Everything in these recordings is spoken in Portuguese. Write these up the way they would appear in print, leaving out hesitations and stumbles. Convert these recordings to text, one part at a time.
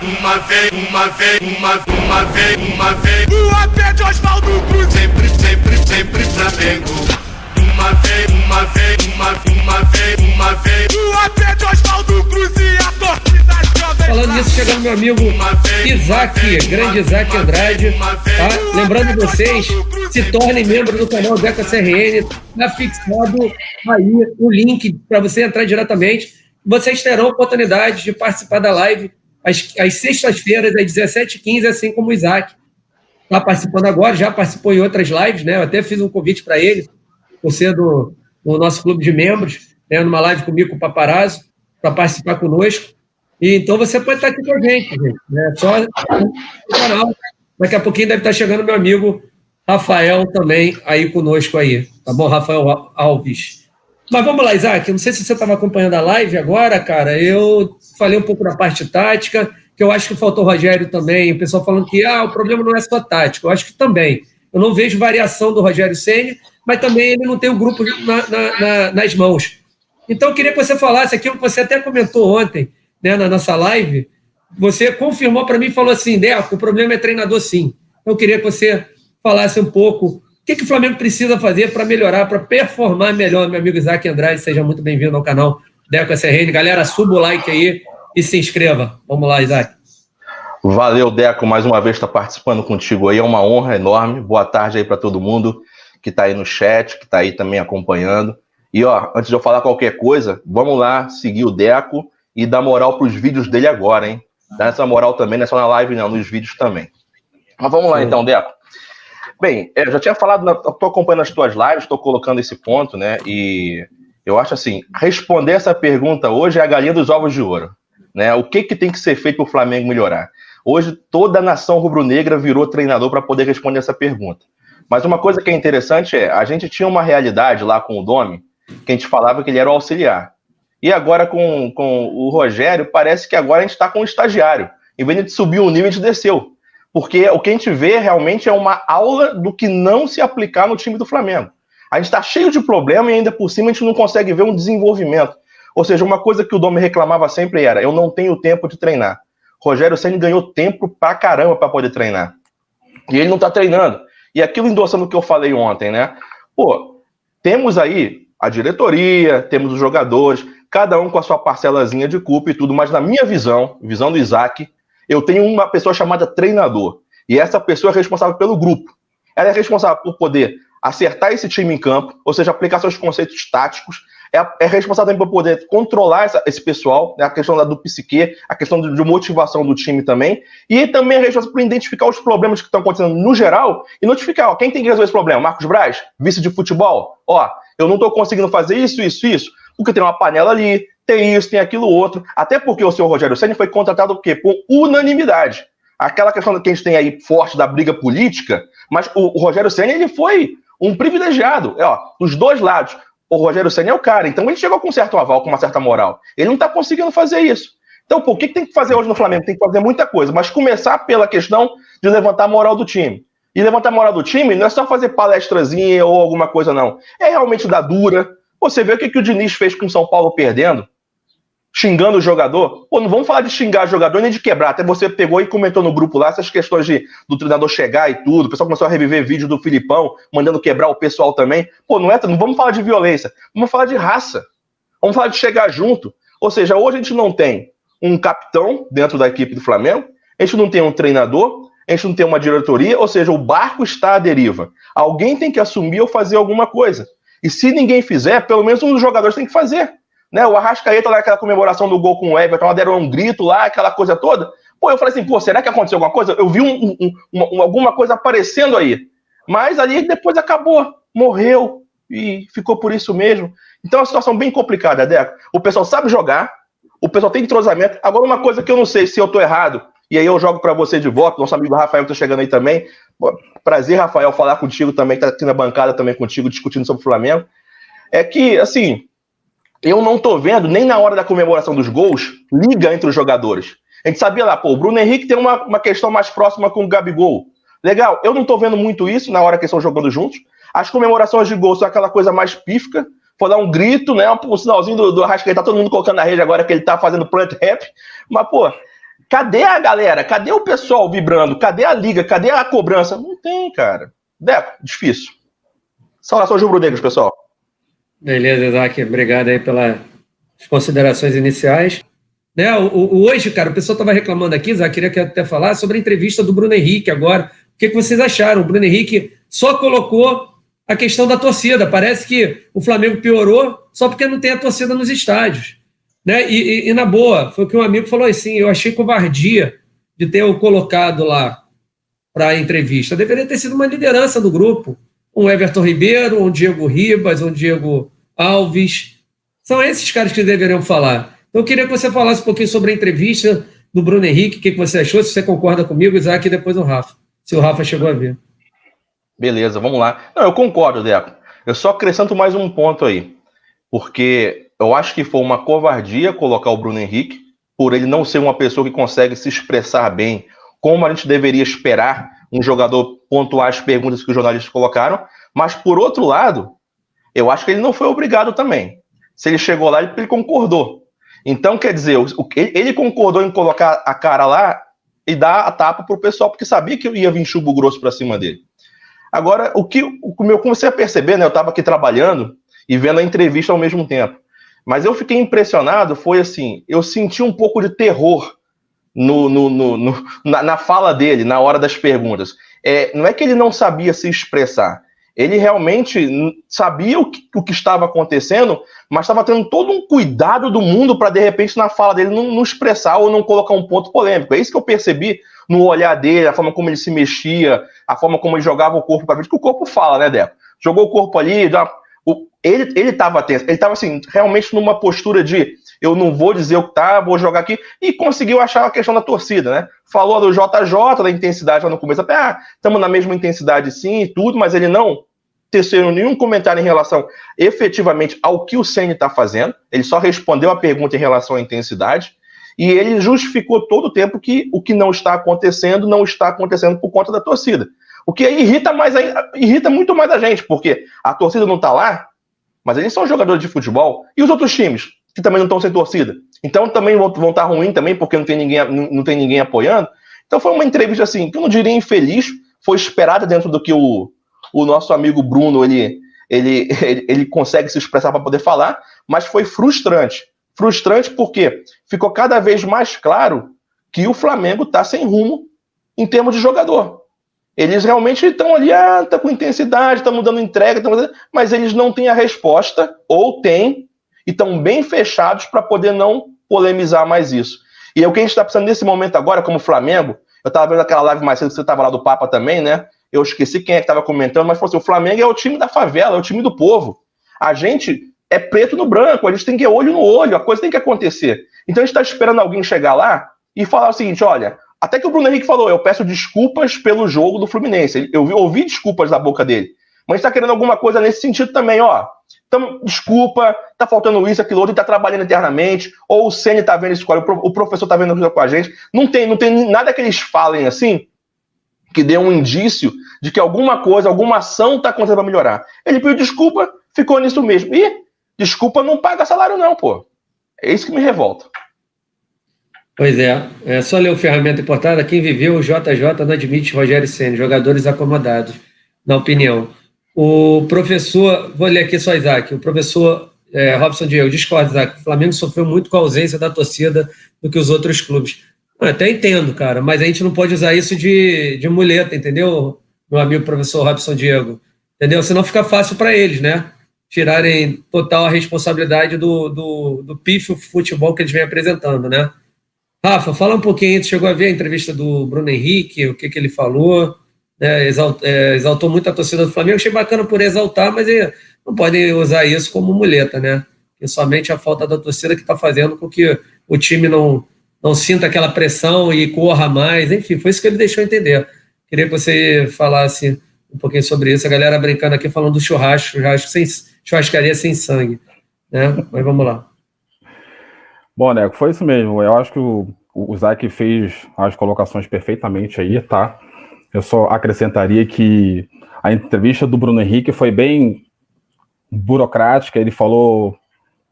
O AP de Oswaldo Cruz. Sempre Flamengo. Uma vez. O AP de Oswaldo Cruz e a torcida jovem. Falando nisso, chegando meu amigo Isaac, grande Isaac Andrade, tá? Lembrando vocês, se tornem membro do canal Deca CRN, tá fixado aí o link para você entrar diretamente. Vocês terão oportunidade de participar da live às sextas-feiras, às 17h15, assim como o Isaac está participando agora, já participou em outras lives, né? Eu até fiz um convite para ele, por ser do nosso clube de membros, né? Numa live comigo, com o Paparazzo, para participar conosco. E então você pode estar aqui com a gente, né? Só no canal. Daqui a pouquinho deve estar chegando meu amigo Rafael também aí conosco aí. Tá bom, Rafael Alves? Mas vamos lá, Isaac. Não sei se você estava acompanhando a live agora, cara. Eu falei um pouco da parte tática, que eu acho que faltou o Rogério também. O pessoal falando que o problema não é só tático. Eu acho que também. Eu não vejo variação do Rogério Ceni, mas também ele não tem o grupo nas mãos. Então eu queria que você falasse aquilo que você até comentou ontem, né, na nossa live. Você confirmou para mim e falou assim, Deco, o problema é treinador sim. Eu queria que você falasse um pouco o que o Flamengo precisa fazer para melhorar, para performar melhor. Meu amigo Isaac Andrade, seja muito bem-vindo ao canal Deco SRN. Galera, suba o like aí e se inscreva. Vamos lá, Isaac. Valeu, Deco, mais uma vez estar participando contigo aí, é uma honra enorme. Boa tarde aí para todo mundo que está aí no chat, que está aí também acompanhando. E antes de eu falar qualquer coisa, vamos lá seguir o Deco e dar moral para os vídeos dele agora, hein? Dá essa moral também, não é só na live não, nos vídeos também. Mas vamos lá então, Deco. Bem, eu já tinha falado, estou acompanhando as tuas lives, estou colocando esse ponto, né? E eu acho assim, responder essa pergunta hoje é a galinha dos ovos de ouro, né? O que tem que ser feito para o Flamengo melhorar? Hoje toda a nação rubro-negra virou treinador para poder responder essa pergunta. Mas uma coisa que é interessante a gente tinha uma realidade lá com o Domi, que a gente falava que ele era o auxiliar. E agora com o Rogério, parece que agora a gente está com o estagiário. Em vez de subir o nível, a gente desceu. Porque o que a gente vê realmente é uma aula do que não se aplicar no time do Flamengo. A gente está cheio de problema e ainda por cima a gente não consegue ver um desenvolvimento. Ou seja, uma coisa que o Domi reclamava sempre era, eu não tenho tempo de treinar. Rogério Ceni ganhou tempo pra caramba para poder treinar. E ele não está treinando. E aquilo endossando o que eu falei ontem, né? Pô, temos aí a diretoria, temos os jogadores, cada um com a sua parcelazinha de culpa e tudo, mas na minha visão do Isaac, eu tenho uma pessoa chamada treinador. E essa pessoa é responsável pelo grupo. Ela é responsável por poder acertar esse time em campo, ou seja, aplicar seus conceitos táticos, é responsável por poder controlar esse pessoal, né, a questão do psique, a questão de motivação do time também, e também é responsável por identificar os problemas que estão acontecendo no geral e notificar, quem tem que resolver esse problema? Marcos Braz, vice de futebol, eu não estou conseguindo fazer isso, porque tem uma panela ali, tem isso, tem aquilo outro, até porque o senhor Rogério Ceni foi contratado por unanimidade. Aquela questão que a gente tem aí forte da briga política, mas o Rogério Ceni, ele foi um privilegiado, dos dois lados. O Rogério Ceni é o cara, então ele chegou com um certo aval, com uma certa moral. Ele não está conseguindo fazer isso. Então, o que tem que fazer hoje no Flamengo? Tem que fazer muita coisa, mas começar pela questão de levantar a moral do time. E levantar a moral do time não é só fazer palestrazinha ou alguma coisa, não. É realmente dar dura. Você vê o que o Diniz fez com o São Paulo perdendo? Xingando o jogador. Não vamos falar de xingar jogador nem de quebrar. Até você pegou e comentou no grupo lá essas questões do treinador chegar e tudo. O pessoal começou a reviver vídeo do Filipão, mandando quebrar o pessoal também. Não vamos falar de violência. Vamos falar de raça. Vamos falar de chegar junto. Ou seja, hoje a gente não tem um capitão dentro da equipe do Flamengo, a gente não tem um treinador, a gente não tem uma diretoria, ou seja, o barco está à deriva. Alguém tem que assumir ou fazer alguma coisa. E se ninguém fizer, pelo menos um dos jogadores tem que fazer. Né, o Arrascaeta lá, aquela comemoração do gol com o Everton, deram um grito lá, aquela coisa toda. Eu falei assim, será que aconteceu alguma coisa? Eu vi alguma coisa aparecendo aí. Mas ali depois acabou, morreu e ficou por isso mesmo. Então é uma situação bem complicada, Deco. O pessoal sabe jogar, o pessoal tem entrosamento. Agora uma coisa que eu não sei se eu tô errado, e aí eu jogo para você de volta, nosso amigo Rafael que tá chegando aí também. Prazer, Rafael, falar contigo também, tá aqui na bancada também contigo, discutindo sobre o Flamengo. É que, assim, eu não tô vendo, nem na hora da comemoração dos gols, liga entre os jogadores. A gente sabia lá, o Bruno Henrique tem uma questão mais próxima com o Gabigol. Legal, eu não tô vendo muito isso na hora que eles estão jogando juntos. As comemorações de gol são aquela coisa mais pífica, for dar um grito, né, um sinalzinho do Arrascaeta, tá todo mundo colocando na rede agora que ele tá fazendo plant rap. Mas, Cadê a galera? Cadê o pessoal vibrando? Cadê a liga? Cadê a cobrança? Não tem, cara. Deco, difícil. Saudações rubro-negros, pessoal. Beleza, Isaac. Obrigado aí pelas considerações iniciais. Né, hoje, cara, o pessoal estava reclamando aqui, Isaac, queria até falar sobre a entrevista do Bruno Henrique agora. O que vocês acharam? O Bruno Henrique só colocou a questão da torcida. Parece que o Flamengo piorou só porque não tem a torcida nos estádios. Né? E na boa, foi o que um amigo falou assim, eu achei covardia de ter o colocado lá para a entrevista. Deveria ter sido uma liderança do grupo. Um Everton Ribeiro, um Diego Ribas, um Diego Alves. São esses caras que deveriam falar. Então, eu queria que você falasse um pouquinho sobre a entrevista do Bruno Henrique, o que você achou, se você concorda comigo, Isaac, e depois o Rafa, se o Rafa chegou a ver. Beleza, vamos lá. Não, eu concordo, Deco. Eu só acrescento mais um ponto aí, porque eu acho que foi uma covardia colocar o Bruno Henrique, por ele não ser uma pessoa que consegue se expressar bem, como a gente deveria esperar um jogador pontuar as perguntas que os jornalistas colocaram, mas, por outro lado, eu acho que ele não foi obrigado também. Se ele chegou lá, ele concordou. Então, quer dizer, ele concordou em colocar a cara lá e dar a tapa pro pessoal, porque sabia que ia vir chumbo grosso para cima dele. Agora, o que eu comecei a perceber, né? Eu estava aqui trabalhando e vendo a entrevista ao mesmo tempo. Mas eu fiquei impressionado, foi assim, eu senti um pouco de terror na fala dele, na hora das perguntas. Não é que ele não sabia se expressar, ele realmente sabia o que estava acontecendo, mas estava tendo todo um cuidado do mundo para, de repente, na fala dele não expressar ou não colocar um ponto polêmico. É isso que eu percebi no olhar dele, a forma como ele se mexia, a forma como ele jogava o corpo para frente, que o corpo fala, né, Deco? Jogou o corpo ali, ele estava tenso, ele estava assim, realmente numa postura de eu não vou dizer o que tá, vou jogar aqui, e conseguiu achar a questão da torcida, né? Falou do JJ, da intensidade lá no começo, até estamos na mesma intensidade sim e tudo, mas ele não teceu nenhum comentário em relação efetivamente ao que o Ceni está fazendo, ele só respondeu a pergunta em relação à intensidade, e ele justificou todo o tempo que o que não está acontecendo por conta da torcida. O que irrita muito mais a gente, porque a torcida não está lá, mas eles são jogadores de futebol, e os outros times, que também não estão sem torcida, então também vão estar ruim também, porque não tem ninguém apoiando. Então foi uma entrevista assim, que eu não diria infeliz, foi esperada dentro do que o nosso amigo Bruno, ele consegue se expressar para poder falar, mas foi frustrante. Frustrante porque ficou cada vez mais claro que o Flamengo está sem rumo em termos de jogador. Eles realmente estão ali, tá com intensidade, estão dando entrega, mas eles não têm a resposta, ou têm, e estão bem fechados para poder não polemizar mais isso. E é o que a gente está precisando nesse momento agora, como Flamengo. Eu estava vendo aquela live mais cedo que você estava lá do Papa também, né? Eu esqueci quem é que estava comentando, mas falou assim, o Flamengo é o time da favela, é o time do povo. A gente é preto no branco, a gente tem que ir olho no olho, a coisa tem que acontecer. Então a gente está esperando alguém chegar lá e falar o seguinte, olha, até que o Bruno Henrique falou, eu peço desculpas pelo jogo do Fluminense. Eu ouvi desculpas da boca dele, mas está querendo alguma coisa nesse sentido também, ó. Então, desculpa, tá faltando isso, aquilo outro, tá trabalhando internamente, ou o Ceni tá vendo isso, o professor tá vendo isso com a gente. Não tem nada que eles falem assim, que dê um indício de que alguma coisa, alguma ação tá acontecendo para melhorar. Ele pediu desculpa, ficou nisso mesmo. E desculpa não paga salário não, pô. É isso que me revolta. Pois é só ler o Ferramenta Importada, quem viveu o JJ não admite Rogério Ceni, jogadores acomodados, na opinião. O professor, vou ler aqui só, Isaac, o professor Robson Diego, discorda, Isaac, o Flamengo sofreu muito com a ausência da torcida do que os outros clubes. Eu até entendo, cara, mas a gente não pode usar isso de muleta, entendeu, meu amigo professor Robson Diego? Entendeu? Senão fica fácil para eles, né? Tirarem total a responsabilidade do pífio futebol que eles vêm apresentando, né? Rafa, fala um pouquinho, tu chegou a ver a entrevista do Bruno Henrique, o que ele falou, né? Exaltou muito a torcida do Flamengo, achei bacana por exaltar, mas não podem usar isso como muleta, né? E somente a falta da torcida que está fazendo com que o time não sinta aquela pressão e corra mais, enfim, foi isso que ele deixou entender. Queria que você falasse um pouquinho sobre isso, a galera brincando aqui, falando do churrascaria sem sangue, né? Mas vamos lá. Bom, Neco, foi isso mesmo. Eu acho que o Isaac fez as colocações perfeitamente aí, tá? Eu só acrescentaria que a entrevista do Bruno Henrique foi bem burocrática, ele falou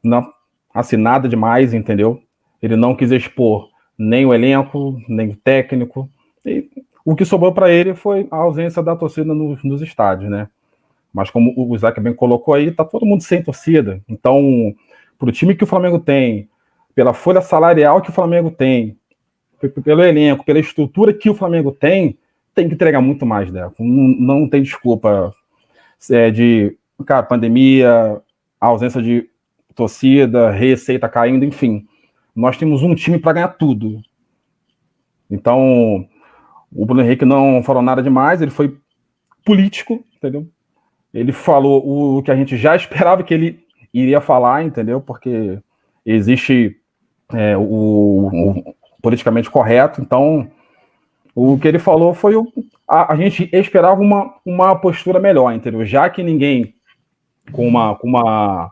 nada demais, entendeu? Ele não quis expor nem o elenco, nem o técnico. E o que sobrou para ele foi a ausência da torcida nos estádios, né? Mas como o Isaac bem colocou aí, tá todo mundo sem torcida. Então, pro time que o Flamengo tem, pela folha salarial que o Flamengo tem, pelo elenco, pela estrutura que o Flamengo tem que entregar muito mais, né? Não tem desculpa de, cara, pandemia, ausência de torcida, receita caindo, enfim. Nós temos um time para ganhar tudo. Então, o Bruno Henrique não falou nada demais, ele foi político, entendeu? Ele falou o que a gente já esperava que ele iria falar, entendeu? Porque existe o politicamente correto. Então, o que ele falou foi a gente esperava uma postura melhor, entendeu? Já que ninguém com uma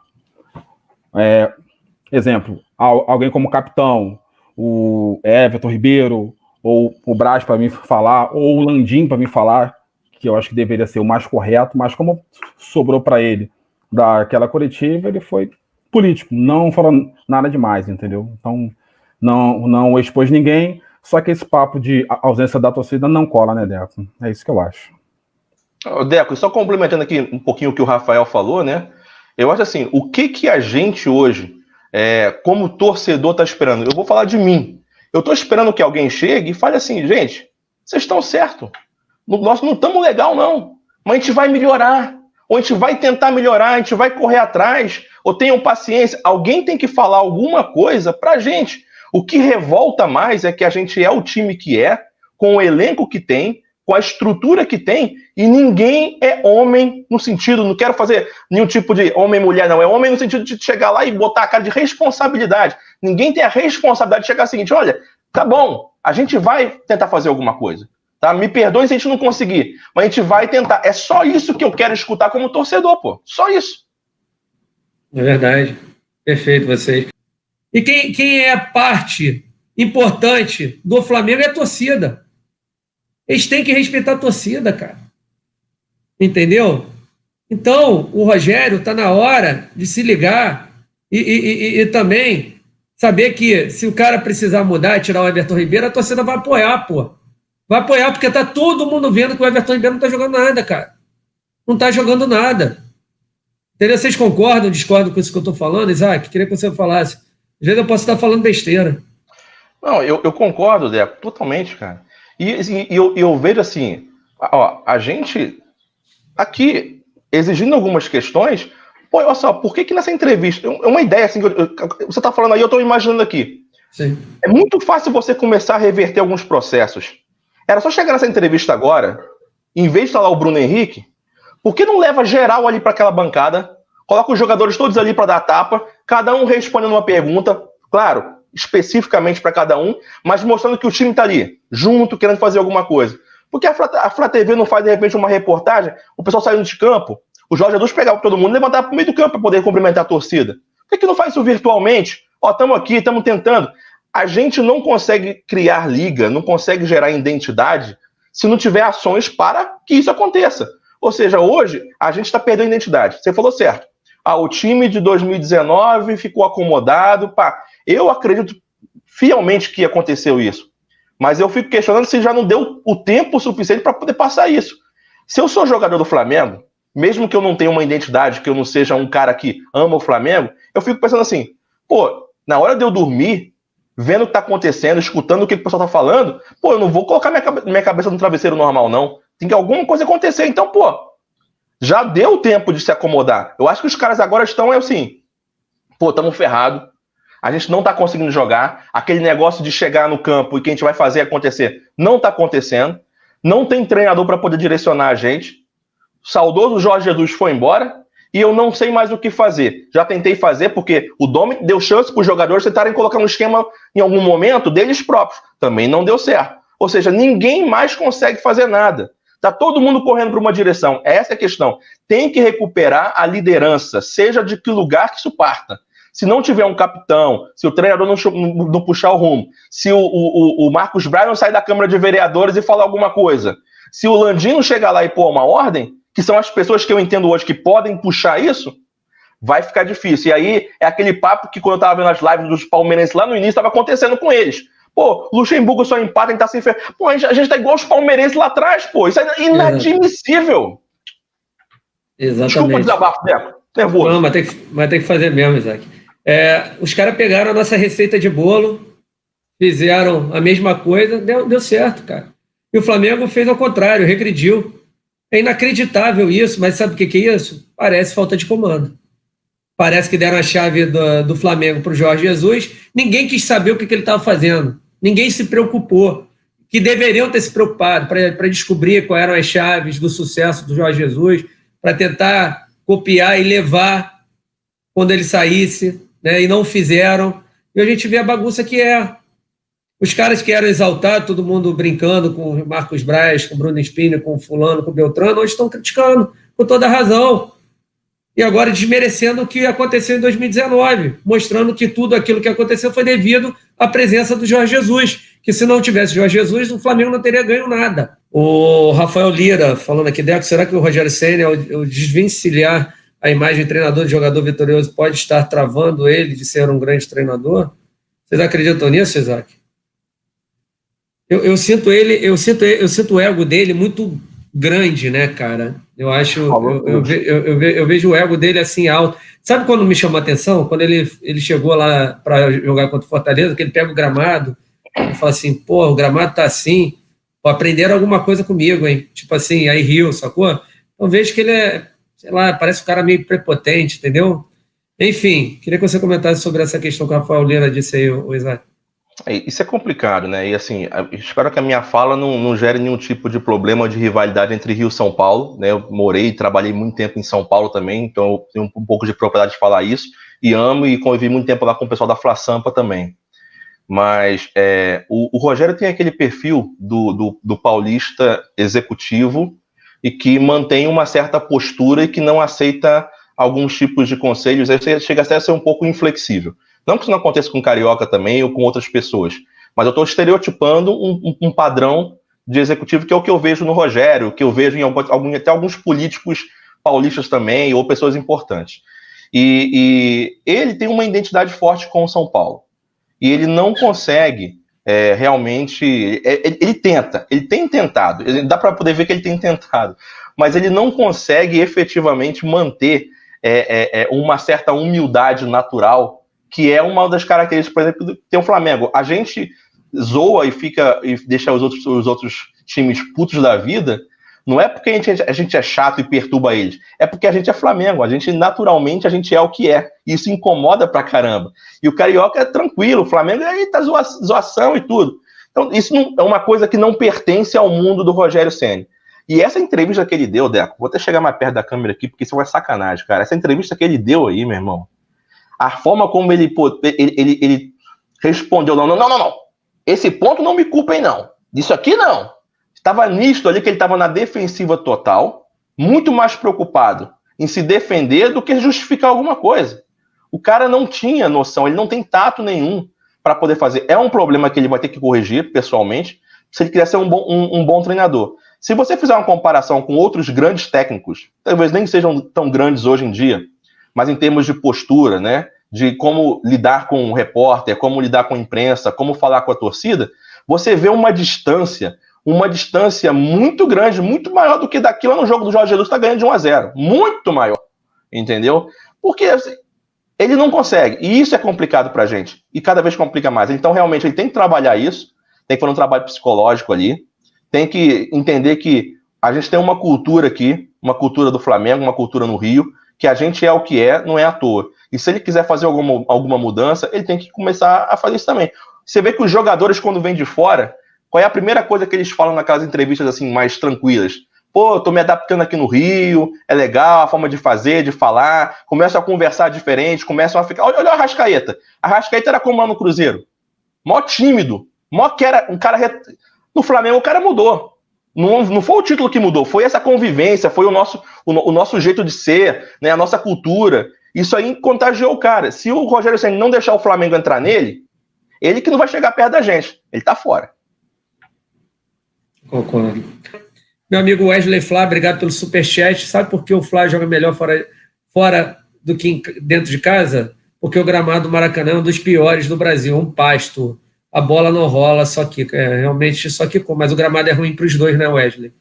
exemplo, alguém como capitão, o Everton Ribeiro, ou o Braz para mim falar, ou o Landim para mim falar, que eu acho que deveria ser o mais correto, mas como sobrou para ele daquela coletiva, ele foi político, não falou nada demais, entendeu? Então, não expôs ninguém, só que esse papo de ausência da torcida não cola, né, Deco? É isso que eu acho. Deco, só complementando aqui um pouquinho o que o Rafael falou, né? Eu acho assim, o que a gente hoje, como torcedor, tá esperando? Eu vou falar de mim. Eu tô esperando que alguém chegue e fale assim, gente, vocês estão certos. Nós não estamos legal, não. Mas a gente vai melhorar. Ou a gente vai tentar melhorar, a gente vai correr atrás. Ou tenham paciência. Alguém tem que falar alguma coisa pra gente. O que revolta mais é que a gente é o time que é, com o elenco que tem, com a estrutura que tem, e ninguém é homem no sentido, não quero fazer nenhum tipo de homem-mulher, não. É homem no sentido de chegar lá e botar a cara de responsabilidade. Ninguém tem a responsabilidade de chegar ao seguinte, olha, tá bom, a gente vai tentar fazer alguma coisa. Tá? Me perdoe se a gente não conseguir, mas a gente vai tentar. É só isso que eu quero escutar como torcedor, pô. Só isso. É verdade. Perfeito, vocês. E quem é parte importante do Flamengo é a torcida. Eles têm que respeitar a torcida, cara. Entendeu? Então, o Rogério está na hora de se ligar e também saber que se o cara precisar mudar e tirar o Everton Ribeiro, a torcida vai apoiar, pô. Vai apoiar porque tá todo mundo vendo que o Everton Ribeiro não tá jogando nada, cara. Não tá jogando nada. Entendeu? Vocês concordam, discordam com isso que eu tô falando, Isaac? Queria que você falasse. Às vezes eu posso estar falando besteira. Não, eu concordo, Deco, totalmente, cara. E eu vejo assim, ó, a gente aqui exigindo algumas questões, pô, olha só, por que nessa entrevista, é uma ideia assim, você tá falando aí, eu tô imaginando aqui. Sim. É muito fácil você começar a reverter alguns processos. Era só chegar nessa entrevista agora, em vez de falar o Bruno Henrique, por que não leva geral ali para aquela bancada, coloca os jogadores todos ali para dar tapa, cada um respondendo uma pergunta, claro, especificamente para cada um, mas mostrando que o time está ali, junto, querendo fazer alguma coisa. Porque a Flá TV não faz, de repente, uma reportagem, o pessoal saindo de campo, o Jorge Jesus pegava todo mundo e levantava para o meio do campo para poder cumprimentar a torcida. Por que não faz isso virtualmente? Ó, estamos aqui, estamos tentando. A gente não consegue criar liga, não consegue gerar identidade se não tiver ações para que isso aconteça. Ou seja, hoje a gente está perdendo identidade. Você falou certo. O time de 2019 ficou acomodado. Pá. Eu acredito fielmente que aconteceu isso. Mas eu fico questionando se já não deu o tempo suficiente para poder passar isso. Se eu sou jogador do Flamengo, mesmo que eu não tenha uma identidade, que eu não seja um cara que ama o Flamengo, eu fico pensando assim, pô, na hora de eu dormir, vendo o que está acontecendo, escutando o que o pessoal está falando, pô, eu não vou colocar minha cabeça no travesseiro normal, não. Tem que alguma coisa acontecer. Então, pô, já deu tempo de se acomodar. Eu acho que os caras agora estão assim, pô, estamos ferrados, a gente não está conseguindo jogar, aquele negócio de chegar no campo e que a gente vai fazer acontecer não está acontecendo, não tem treinador para poder direcionar a gente, o saudoso Jorge Jesus foi embora e eu não sei mais o que fazer. Já tentei fazer porque o Domi deu chance para os jogadores tentarem colocar um esquema em algum momento deles próprios, também não deu certo. Ou seja, ninguém mais consegue fazer nada. Está todo mundo correndo para uma direção. Essa é a questão. Tem que recuperar a liderança, seja de que lugar que isso parta. Se não tiver um capitão, se o treinador não puxar o rumo, se o Marcos Braz não sair da Câmara de Vereadores e falar alguma coisa, se o Landim não chegar lá e pôr uma ordem, que são as pessoas que eu entendo hoje que podem puxar isso, vai ficar difícil. E aí é aquele papo que quando eu estava vendo as lives dos palmeirenses lá no início, estava acontecendo com eles. Pô, Luxemburgo só empata, a gente tá sem... Pô, a gente tá igual os palmeirenses lá atrás, pô. Isso é inadmissível. Exatamente. Desculpa o desabafo, Deco. Nervoso. Não, mas tem que fazer mesmo, Isaac. Os caras pegaram a nossa receita de bolo, fizeram a mesma coisa, deu certo, cara. E o Flamengo fez ao contrário, regrediu. É inacreditável isso, mas sabe o que é isso? Parece falta de comando. Parece que deram a chave do Flamengo para o Jorge Jesus. Ninguém quis saber o que ele estava fazendo. Ninguém se preocupou. Que deveriam ter se preocupado para descobrir quais eram as chaves do sucesso do Jorge Jesus, para tentar copiar e levar quando ele saísse, né? E não fizeram. E a gente vê a bagunça que é. Os caras que eram exaltados, todo mundo brincando com o Marcos Braz, com o Bruno Spinner, com o fulano, com o Beltrano, hoje estão criticando, com toda razão. E agora desmerecendo o que aconteceu em 2019, mostrando que tudo aquilo que aconteceu foi devido à presença do Jorge Jesus, que se não tivesse Jorge Jesus, o Flamengo não teria ganho nada. O Rafael Lira, falando aqui, Deco, será que o Rogério Ceni, ao desvencilhar a imagem de treinador de jogador vitorioso, pode estar travando ele de ser um grande treinador? Vocês acreditam nisso, Isaac? Eu sinto o ego dele muito grande, né, cara? Eu acho, eu vejo o ego dele assim alto. Sabe quando me chamou a atenção? Quando ele chegou lá para jogar contra o Fortaleza, que ele pega o gramado e fala assim, pô, o gramado tá assim, pô, aprenderam alguma coisa comigo, hein? Tipo assim, aí riu, sacou? Então vejo que ele sei lá, parece um cara meio prepotente, entendeu? Enfim, queria que você comentasse sobre essa questão que o Rafael Lira disse aí, o Isaac. Isso é complicado, né? E assim, espero que a minha fala não gere nenhum tipo de problema ou de rivalidade entre Rio e São Paulo, né? Eu morei e trabalhei muito tempo em São Paulo também, então eu tenho um pouco de propriedade de falar isso, e amo e convivi muito tempo lá com o pessoal da Fla Sampa também. Mas o Rogério tem aquele perfil do paulista executivo e que mantém uma certa postura e que não aceita alguns tipos de conselhos, aí chega até a ser um pouco inflexível. Não que isso não aconteça com Carioca também ou com outras pessoas, mas eu estou estereotipando um padrão de executivo que é o que eu vejo no Rogério, que eu vejo em até alguns políticos paulistas também, ou pessoas importantes. E ele tem uma identidade forte com o São Paulo. E ele não consegue realmente... Ele tem tentado, dá para poder ver que ele tem tentado, mas ele não consegue efetivamente manter uma certa humildade natural, que é uma das características, por exemplo, que tem o Flamengo. A gente zoa e deixa os outros times putos da vida, não é porque a gente é chato e perturba eles, é porque a gente é Flamengo, naturalmente a gente é o que é, e isso incomoda pra caramba. E o Carioca é tranquilo, o Flamengo tá zoação e tudo. Então isso não, é uma coisa que não pertence ao mundo do Rogério Ceni. E essa entrevista que ele deu, Deco, vou até chegar mais perto da câmera aqui, porque isso é uma sacanagem, cara. Essa entrevista que ele deu aí, meu irmão, a forma como ele respondeu, não. Esse ponto não me culpem, não. Isso aqui, não. Estava nítido ali que ele estava na defensiva total, muito mais preocupado em se defender do que justificar alguma coisa. O cara não tinha noção, ele não tem tato nenhum para poder fazer. É um problema que ele vai ter que corrigir, pessoalmente, se ele quiser ser um bom treinador. Se você fizer uma comparação com outros grandes técnicos, talvez nem sejam tão grandes hoje em dia, mas em termos de postura, né, de como lidar com o repórter, como lidar com a imprensa, como falar com a torcida, você vê uma distância muito grande, muito maior do que daquilo no jogo do Jorge Jesus, está ganhando de 1-0, muito maior, entendeu? Porque assim, ele não consegue, e isso é complicado pra gente, e cada vez complica mais. Então realmente ele tem que trabalhar isso, tem que fazer um trabalho psicológico ali, tem que entender que a gente tem uma cultura aqui, uma cultura do Flamengo, uma cultura no Rio, que a gente é o que é, não é à toa. E se ele quiser fazer alguma mudança, ele tem que começar a fazer isso também. Você vê que os jogadores, quando vêm de fora, qual é a primeira coisa que eles falam naquelas entrevistas assim mais tranquilas? Pô, tô me adaptando aqui no Rio, é legal a forma de fazer, de falar, começam a conversar diferente, começam a ficar... Olha o Arrascaeta. Arrascaeta era como lá no Cruzeiro. Mó tímido, mó que era um cara... No Flamengo o cara mudou. Não foi o título que mudou, foi essa convivência, foi o nosso jeito de ser, né, a nossa cultura. Isso aí contagiou o cara. Se o Rogério Ceni não deixar o Flamengo entrar nele, ele que não vai chegar perto da gente. Ele tá fora. Concordo. Meu amigo Wesley Flá, obrigado pelo superchat. Sabe por que o Flá joga melhor fora do que dentro de casa? Porque o gramado do Maracanã é um dos piores do Brasil, um pasto. a bola não rola, só quica. Realmente só quicou, mas o gramado é ruim para os dois, né, Wesley?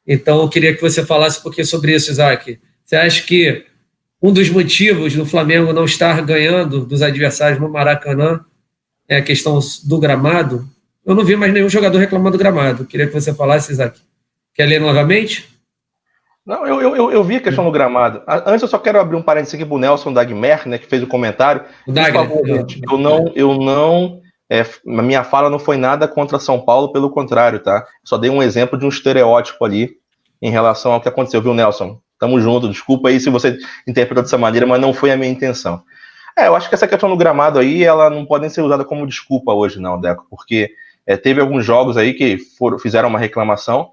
Então, eu queria que você falasse um pouquinho sobre isso, Isaac. Você acha que um dos motivos do Flamengo não estar ganhando dos adversários no Maracanã é a questão do gramado? Eu não vi mais nenhum jogador reclamando do gramado. Queria que você falasse, Isaac. Quer ler novamente? Não, eu vi a questão do gramado. Antes eu só quero abrir um parênteses aqui pro Nelson Dagmer, né, que fez o comentário. O Dagner. Por favor, gente, a minha fala não foi nada contra São Paulo, pelo contrário, tá? Só dei um exemplo de um estereótipo ali em relação ao que aconteceu, viu, Nelson? Tamo junto, desculpa aí se você interpretou dessa maneira, mas não foi a minha intenção. Eu acho que essa questão do gramado aí, ela não pode ser usada como desculpa hoje, não, Deco, porque teve alguns jogos aí que fizeram uma reclamação,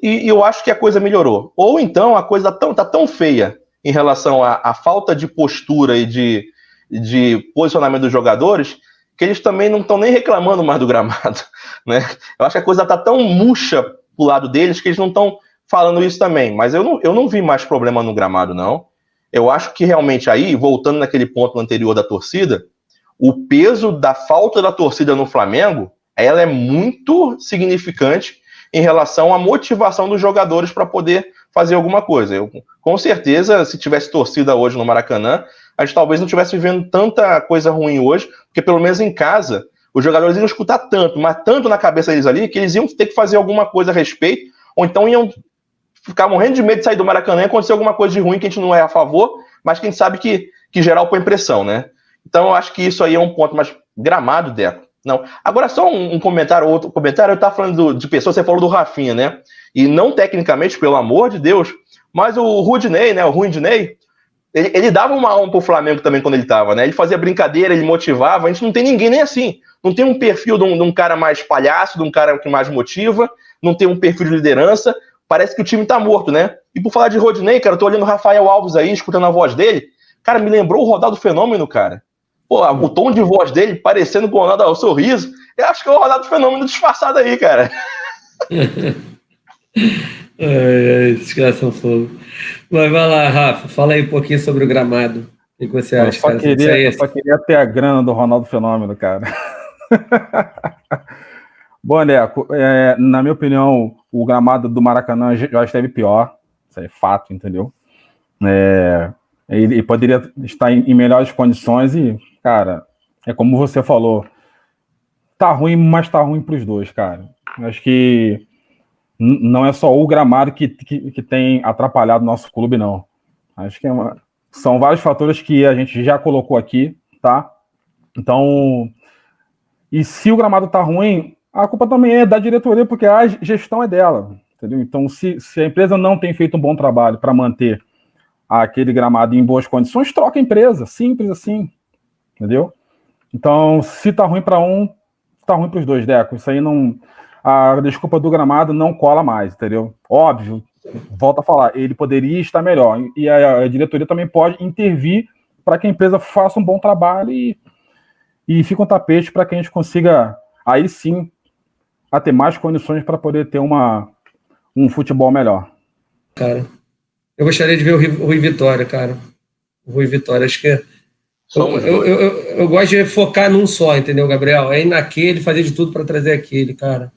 e eu acho que a coisa melhorou. Ou então a coisa tá tão feia em relação à falta de postura e de posicionamento dos jogadores, que eles também não estão nem reclamando mais do gramado, né? Eu acho que a coisa tá tão murcha pro lado deles que eles não estão falando isso também. Mas eu não vi mais problema no gramado, não. Eu acho que realmente aí, voltando naquele ponto anterior da torcida, o peso da falta da torcida no Flamengo, ela é muito significante em relação à motivação dos jogadores para poder fazer alguma coisa. Com certeza, se tivesse torcida hoje no Maracanã, a gente talvez não estivesse vivendo tanta coisa ruim hoje, porque pelo menos em casa, os jogadores iam escutar tanto, mas tanto na cabeça deles ali, que eles iam ter que fazer alguma coisa a respeito, ou então iam ficar morrendo de medo de sair do Maracanã e acontecer alguma coisa de ruim que a gente não é a favor, mas que a gente sabe que geral põe pressão, né? Então eu acho que isso aí é um ponto mais gramado, Deco. Não. Agora, só um comentário, outro comentário, eu estava falando de pessoas, você falou do Rafinha, né? E não tecnicamente, pelo amor de Deus, mas o Rudinei, né? O Rudinei, ele dava uma alma pro Flamengo também quando ele tava, né? Ele fazia brincadeira, ele motivava, a gente não tem ninguém nem assim. Não tem um perfil de um cara mais palhaço, de um cara que mais motiva, não tem um perfil de liderança, parece que o time tá morto, né? E por falar de Rodinei, cara, eu tô olhando o Rafael Alves aí, escutando a voz dele, cara, me lembrou o Ronaldo Fenômeno, cara. Pô, o tom de voz dele parecendo com o Ronaldo, o sorriso, eu acho que é o Ronaldo Fenômeno disfarçado aí, cara. Esses caras são fogo. Mas vai lá, Rafa, fala aí um pouinho sobre o gramado. O que você acha? Eu só queria ter a grana do Ronaldo Fenômeno, cara. Bom, Neco, na minha opinião, o gramado do Maracanã já esteve pior. Isso é fato, entendeu? Ele poderia estar em melhores condições e, cara, é como você falou, tá ruim, mas tá ruim pros dois, cara. Acho que não é só o gramado que tem atrapalhado o nosso clube, não. Acho que são vários fatores que a gente já colocou aqui, tá? Então, e se o gramado tá ruim, a culpa também é da diretoria, porque a gestão é dela, entendeu? Então, se a empresa não tem feito um bom trabalho para manter aquele gramado em boas condições, troca a empresa, simples assim, entendeu? Então, se tá ruim para um, tá ruim para os dois, Deco. Isso aí não... A desculpa do gramado não cola mais, entendeu? Óbvio, volto a falar, ele poderia estar melhor, e a diretoria também pode intervir para que a empresa faça um bom trabalho e fique um tapete para que a gente consiga, aí sim, a ter mais condições para poder ter um futebol melhor. Cara, eu gostaria de ver o Rui Vitória, cara. O Rui Vitória, acho que eu gosto de focar num só, entendeu, Gabriel? É ir naquele, fazer de tudo para trazer aquele, cara.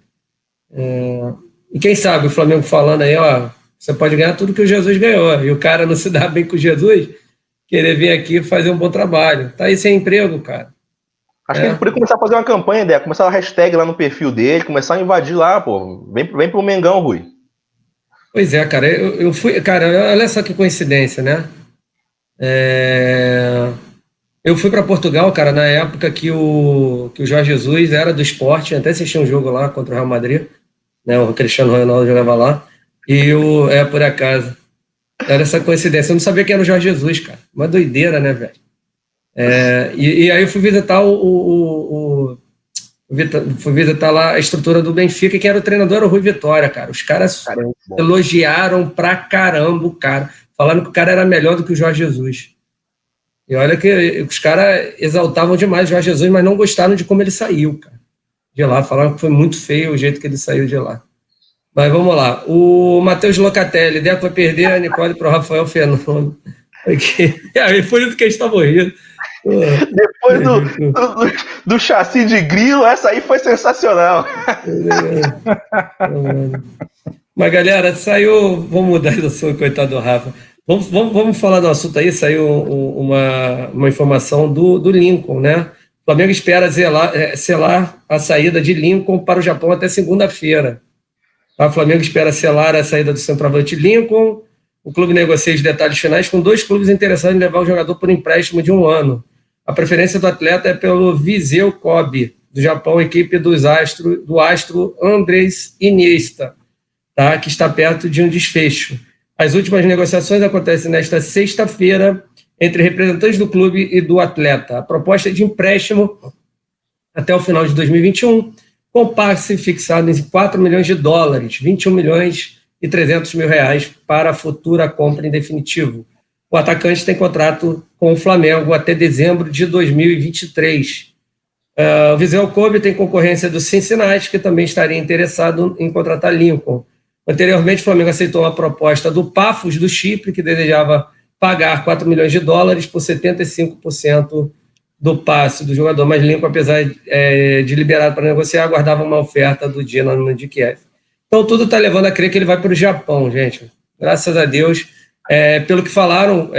E quem sabe o Flamengo falando aí, ó, você pode ganhar tudo que o Jesus ganhou, e o cara não se dá bem com o Jesus, querer vir aqui fazer um bom trabalho. Tá aí sem emprego, cara. Acho que ele poderia começar a fazer uma campanha, ideia, começar a hashtag lá no perfil dele, começar a invadir lá, pô. Vem pro Mengão, Rui. Pois é, cara, eu fui, cara, olha só que coincidência, né? Eu fui para Portugal, cara, na época que o Jorge Jesus era do Sport, até assisti um jogo lá contra o Real Madrid, né? O Cristiano Ronaldo jogava lá, e por acaso, era essa coincidência, eu não sabia quem era o Jorge Jesus, cara, uma doideira, né, velho? E aí eu fui visitar fui visitar lá a estrutura do Benfica, e quem era o treinador era o Rui Vitória, cara. Os caras elogiaram pra caramba o cara, falando que o cara era melhor do que o Jorge Jesus. E olha que os caras exaltavam demais o Jorge Jesus, mas não gostaram de como ele saiu, cara, de lá. Falaram que foi muito feio o jeito que ele saiu de lá. Mas vamos lá. O Matheus Locatelli, Deco vai perder a Nicole pro Rafael Fenômeno. Aí por isso que eles estavam rindo. Depois do chassi de grilo, essa aí foi sensacional. Mas, galera, saiu... Vamos mudar de assunto, coitado do Rafa. Vamos falar do assunto aí. Saiu uma informação do Lincoln, né? O Flamengo espera selar a saída de Lincoln para o Japão até segunda-feira. O Flamengo espera selar a saída do centroavante Lincoln. O clube negocia os detalhes finais com 2 clubes interessados em levar o jogador por empréstimo de 1 ano. A preferência do atleta é pelo Viseu Kobe, do Japão, equipe do astro Andrés Iniesta, tá? Que está perto de um desfecho. As últimas negociações acontecem nesta sexta-feira entre representantes do clube e do atleta. A proposta é de empréstimo até o final de 2021, com passe fixado em 4 milhões de dólares, 21 milhões e 300 mil reais para a futura compra em definitivo. O atacante tem contrato com o Flamengo até dezembro de 2023. O Viseu Kobe tem concorrência do Cincinnati, que também estaria interessado em contratar Lincoln. Anteriormente, o Flamengo aceitou uma proposta do Paphos do Chipre, que desejava pagar 4 milhões de dólares por 75% do passe do jogador, mas Lincoln, apesar de liberado para negociar, aguardava uma oferta do Dinamo de Kiev. Então, tudo está levando a crer que ele vai para o Japão, gente. Graças a Deus. Pelo que falaram,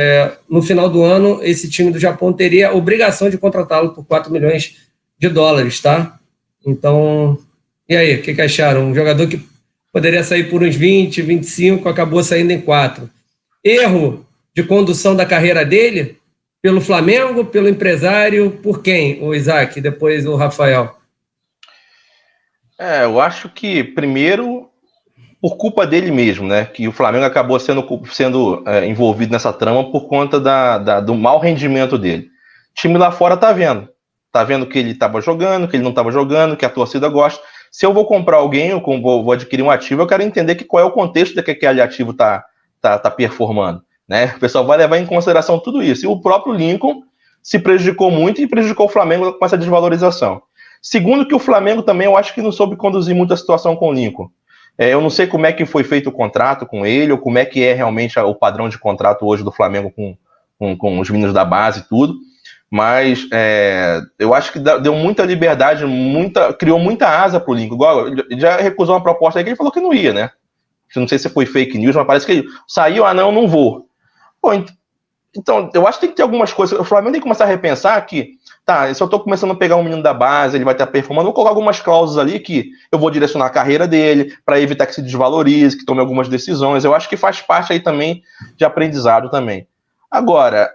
no final do ano, esse time do Japão teria a obrigação de contratá-lo por 4 milhões de dólares, tá? Então, e aí, o que acharam? Um jogador que poderia sair por uns 20, 25, acabou saindo em 4. Erro de condução da carreira dele? Pelo Flamengo, pelo empresário, por quem? O Isaac, depois o Rafael. Eu acho que, primeiro, por culpa dele mesmo, né? Que o Flamengo acabou sendo envolvido nessa trama por conta do mau rendimento dele. O time lá fora tá vendo que ele estava jogando, que ele não estava jogando, que a torcida gosta. Se eu vou comprar alguém, eu vou adquirir um ativo, eu quero entender qual é o contexto de que aquele ativo tá performando, né? O pessoal vai levar em consideração tudo isso. E o próprio Lincoln se prejudicou muito e prejudicou o Flamengo com essa desvalorização. Segundo, que o Flamengo também, eu acho que não soube conduzir muito a situação com o Lincoln. Eu não sei como é que foi feito o contrato com ele, ou como é que é realmente o padrão de contrato hoje do Flamengo com os meninos da base e tudo, mas eu acho que deu muita liberdade, criou muita asa pro Lincoln. Igual, ele já recusou uma proposta aí que ele falou que não ia, né? Não sei se foi fake news, mas parece que ele saiu, não vou. Pô, então, eu acho que tem que ter algumas coisas. O Flamengo tem que começar a repensar que, se eu tô começando a pegar um menino da base, ele vai estar performando, vou colocar algumas cláusulas ali que eu vou direcionar a carreira dele, para evitar que se desvalorize, que tome algumas decisões. Eu acho que faz parte aí também de aprendizado também. Agora,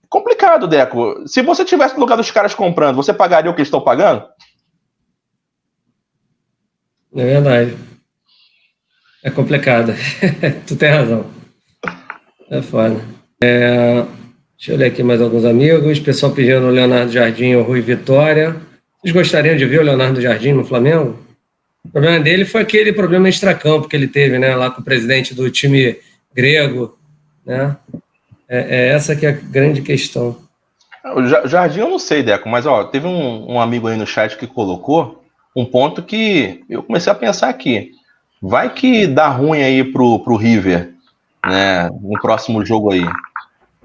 complicado, Deco. Se você tivesse no lugar dos caras comprando, você pagaria o que eles estão pagando? É verdade. É complicado. Tu tem razão. É foda. Deixa eu ler aqui mais alguns amigos. Pessoal pedindo o Leonardo Jardim e o Rui Vitória. Vocês gostariam de ver o Leonardo Jardim no Flamengo? O problema dele foi aquele problema extracampo que ele teve, né, lá com o presidente do time grego, né? Essa que é a grande questão. O Jardim eu não sei, Deco, mas teve um amigo aí no chat que colocou um ponto que eu comecei a pensar aqui. Vai que dá ruim aí pro River, né, no próximo jogo aí.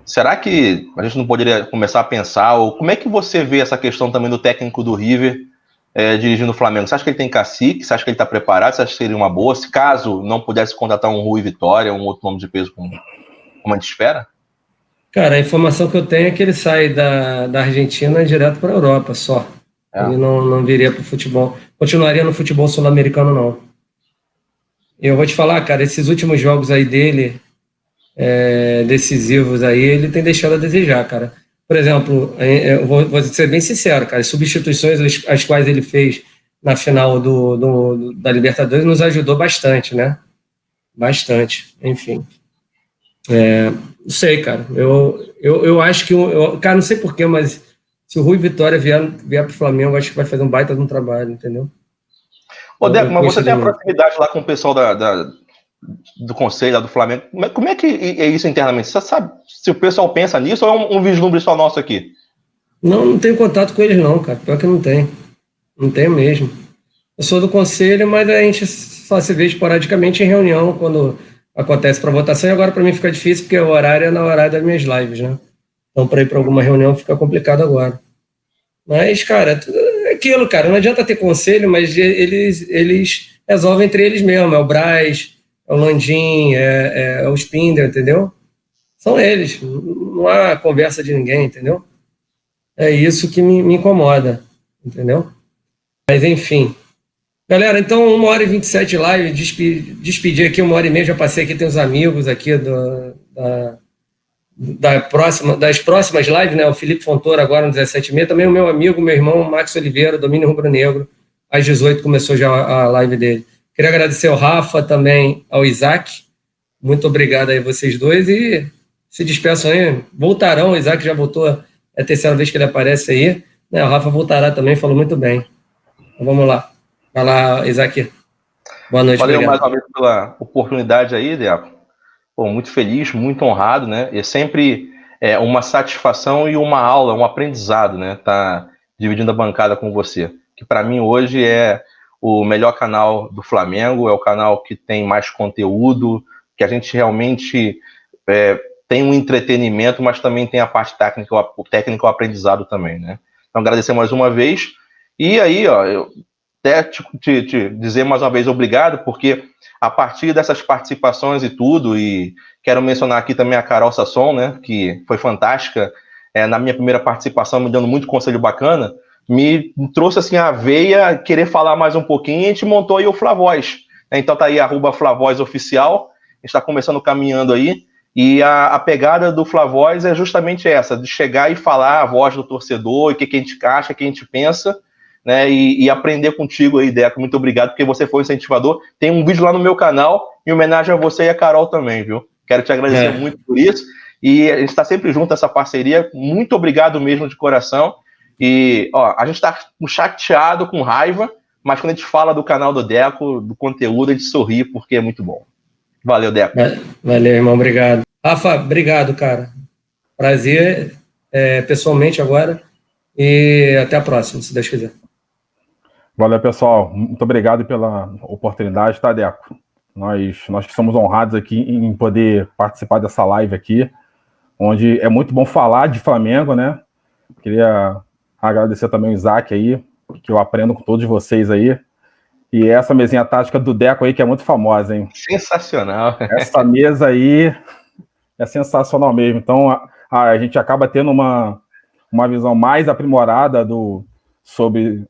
Será que a gente não poderia começar a pensar, ou como é que você vê essa questão também do técnico do River dirigindo o Flamengo? Você acha que ele tem cacique? Você acha que ele está preparado? Você acha que seria uma boa? Se caso não pudesse contratar um Rui Vitória, um outro nome de peso como a gente espera? Cara, a informação que eu tenho é que ele sai da Argentina direto para a Europa só. Ele não viria para o futebol. Continuaria no futebol sul-americano, não. Eu vou te falar, cara, esses últimos jogos aí dele, decisivos aí, ele tem deixado a desejar, cara. Por exemplo, eu vou ser bem sincero, cara, as substituições as quais ele fez na final da Libertadores nos ajudou bastante, né? Bastante, enfim. Não sei, cara. Eu acho que... cara, não sei porquê, mas se o Rui Vitória vier pro Flamengo, acho que vai fazer um baita de um trabalho, entendeu? Ô, Deco, mas você tem a proximidade lá com o pessoal do conselho, lá do Flamengo. Como é que é isso internamente? Você sabe se o pessoal pensa nisso ou é um vislumbre só nosso aqui? Não tenho contato com eles não, cara. Pior que não tenho. Não tenho mesmo. Eu sou do conselho, mas a gente só se vê esporadicamente em reunião quando acontece para votação. E agora para mim fica difícil porque o horário é na horário das minhas lives, né? Então, para ir para alguma reunião fica complicado agora. Mas, cara, é aquilo, cara. Não adianta ter conselho, mas eles resolvem entre eles mesmo. É o Braz, é o Landim, é o Spindler, entendeu? São eles. Não há conversa de ninguém, entendeu? É isso que me incomoda, entendeu? Mas, enfim. Galera, então 1h27 de live, despedir aqui 1h30, já passei aqui, tem os amigos aqui das próximas lives, né? O Felipe Fontoura agora no 17h30, também o meu amigo, meu irmão Max Oliveira, Domínio Rubro Negro, às 18 começou já a live dele. Queria agradecer ao Rafa, também ao Isaac, muito obrigado aí vocês dois, e se despeçam aí, voltarão, o Isaac já voltou, é a terceira vez que ele aparece aí, né? O Rafa voltará também, falou muito bem. Então vamos lá. Vai lá, Isaac. Boa noite. Valeu obrigado. mais uma vez pela oportunidade aí, Deco. Pô, muito feliz, muito honrado, né? E sempre uma satisfação e uma aula, um aprendizado, né? Tá dividindo a bancada com você. Que para mim hoje é o melhor canal do Flamengo, é o canal que tem mais conteúdo, que a gente realmente tem um entretenimento, mas também tem a parte técnica, o técnico aprendizado também, né? Então agradecer mais uma vez. E aí, ó, eu até te dizer mais uma vez obrigado, porque a partir dessas participações e tudo, e quero mencionar aqui também a Carol Sasson, né, que foi fantástica na minha primeira participação, me dando muito conselho bacana, me trouxe assim a veia, querer falar mais um pouquinho, e a gente montou aí o Flavoz. Então tá aí, @FlavozOficial, a gente está começando caminhando aí, e a pegada do Flavoz é justamente essa, de chegar e falar a voz do torcedor, e o que a gente acha, o que a gente pensa, né, e aprender contigo aí, Deco. Muito obrigado, porque você foi um incentivador. Tem um vídeo lá no meu canal, em homenagem a você e a Carol também, viu? Quero te agradecer muito por isso. E a gente está sempre junto nessa parceria. Muito obrigado mesmo de coração. E ó, a gente está chateado, com raiva, mas quando a gente fala do canal do Deco, do conteúdo, a gente sorri, porque é muito bom. Valeu, Deco. Valeu, irmão. Obrigado. Rafa, obrigado, cara. Prazer, pessoalmente agora. E até a próxima, se Deus quiser. Valeu, pessoal. Muito obrigado pela oportunidade, tá, Deco? Nós que somos honrados aqui em poder participar dessa live aqui, onde é muito bom falar de Flamengo, né? Queria agradecer também o Isaac aí, que eu aprendo com todos vocês aí. E essa mesinha tática do Deco aí, que é muito famosa, hein? Sensacional. Essa mesa aí é sensacional mesmo. Então, a gente acaba tendo uma visão mais aprimorada sobre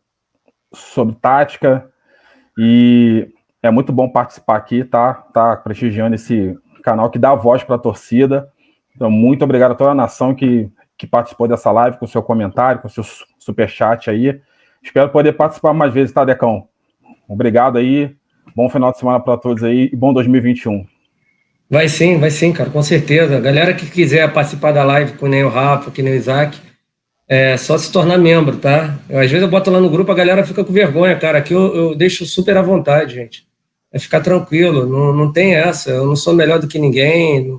tática, e é muito bom participar aqui, tá prestigiando esse canal que dá voz para a torcida. Então, muito obrigado a toda a nação que participou dessa live, com seu comentário, com seu superchat aí. Espero poder participar mais vezes, tá, Decão? Obrigado aí, bom final de semana para todos aí e bom 2021. Vai sim, cara, com certeza. Galera que quiser participar da live, que nem o Rafa, que nem o Isaac, é só se tornar membro, tá? Às vezes eu boto lá no grupo, a galera fica com vergonha, cara. Aqui eu deixo super à vontade, gente. É ficar tranquilo, não tem essa. Eu não sou melhor do que ninguém,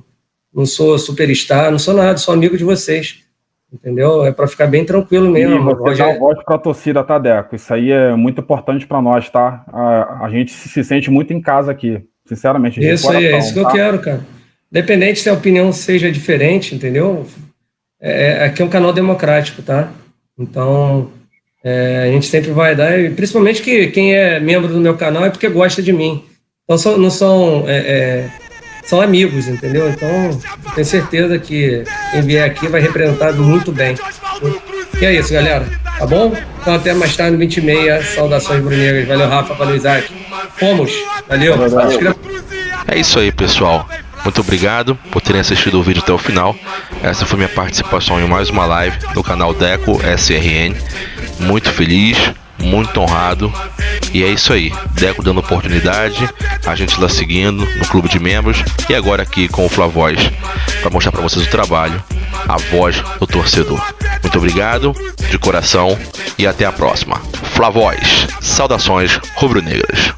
não sou superstar, não sou nada, sou amigo de vocês. Entendeu? É para ficar bem tranquilo mesmo. E você dá voz para a torcida, tá, Deco? Isso aí é muito importante para nós, tá? A gente se sente muito em casa aqui, sinceramente. Isso aí, é isso que eu quero, cara. Independente se a opinião seja diferente, entendeu? Aqui é um canal democrático, tá? Então, a gente sempre vai dar, e principalmente que quem é membro do meu canal é porque gosta de mim. Então, são amigos, entendeu? Então, tenho certeza que quem vier aqui vai representar muito bem. E é isso, galera. Tá bom? Então, até mais tarde, 20h30. Saudações brunegras. Valeu, Rafa. Valeu, Isaac. Fomos. Valeu. É isso aí, pessoal. Muito obrigado por terem assistido o vídeo até o final. Essa foi minha participação em mais uma live do canal Deco SRN. Muito feliz, muito honrado. E é isso aí, Deco dando oportunidade, a gente lá seguindo no clube de membros, e agora aqui com o Flavoz, para mostrar para vocês o trabalho, a voz do torcedor. Muito obrigado, de coração, e até a próxima. Flavoz, saudações rubro-negras.